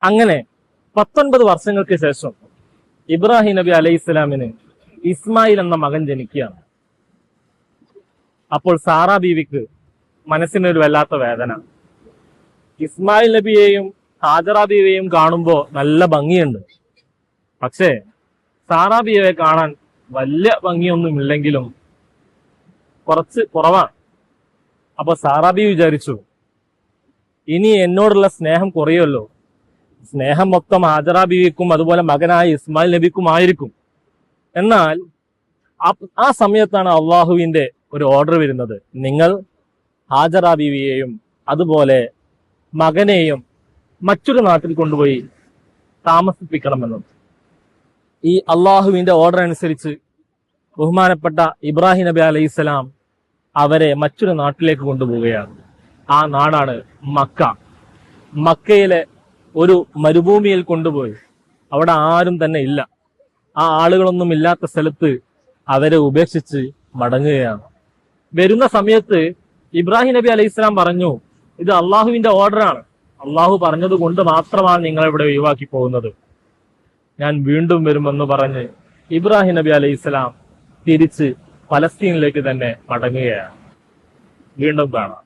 അങ്ങനെ 19 വർഷങ്ങൾക്ക് ശേഷം ഇബ്രാഹിം നബി അലൈഹി ഇസ്ലാമിന് ഇസ്മായിൽ എന്ന മകൻ ജനിക്കുകയാണ്. അപ്പോൾ സാറാ ബീവിക്ക് മനസ്സിനൊരു വല്ലാത്ത വേദന. ഇസ്മായിൽ നബിയെയും ഹാജറ ബീവിയെയും കാണുമ്പോൾ നല്ല ഭംഗിയുണ്ട്. പക്ഷേ സാറാ ബീവിയെ കാണാൻ വലിയ ഭംഗിയൊന്നുമില്ലെങ്കിലും കുറച്ച് കുറവാണ്. അപ്പൊ സാറാ ബീവി വിചാരിച്ചു, ഇനി എന്നോടുള്ള സ്നേഹം കുറയുമല്ലോ, സ്നേഹം മൊത്തം ഹാജറ ബീവിക്കും അതുപോലെ മകനായ ഇസ്മായിൽ നബിക്കും ആയിരിക്കും. എന്നാൽ ആ സമയത്താണ് അള്ളാഹുവിന്റെ ഒരു ഓർഡർ വരുന്നത്, നിങ്ങൾ ഹാജറ ബീവിയെയും അതുപോലെ മകനെയും മറ്റൊരു നാട്ടിൽ കൊണ്ടുപോയി താമസിപ്പിക്കണമെന്നും. ഈ അള്ളാഹുവിന്റെ ഓർഡർ അനുസരിച്ച് ബഹുമാനപ്പെട്ട ഇബ്രാഹിം നബി അലൈഹിസ്സലാം അവരെ മറ്റൊരു നാട്ടിലേക്ക് കൊണ്ടുപോവുകയാണ്. ആ നാടാണ് മക്ക. മക്കയിലെ ഒരു മരുഭൂമിയിൽ കൊണ്ടുപോയി അവിടെ ആരും തന്നെ ഇല്ല. ആ ആളുകളൊന്നും ഇല്ലാത്ത സ്ഥലത്ത് അവരെ ഉപേക്ഷിച്ച് മടങ്ങുകയാണ്. വരുന്ന സമയത്ത് ഇബ്രാഹിം നബി അലൈഹി സ്വലാം പറഞ്ഞു, ഇത് അള്ളാഹുവിന്റെ ഓർഡറാണ്, അള്ളാഹു പറഞ്ഞത് കൊണ്ട് മാത്രമാണ് നിങ്ങൾ ഇവിടെ ഒഴിവാക്കി പോകുന്നത്, ഞാൻ വീണ്ടും വരുമെന്ന് പറഞ്ഞ് ഇബ്രാഹിം നബി അലൈഹി സ്വലാം തിരിച്ച് ഫലസ്തീനിലേക്ക് തന്നെ മടങ്ങുകയാണ്. വീണ്ടും കാണാം.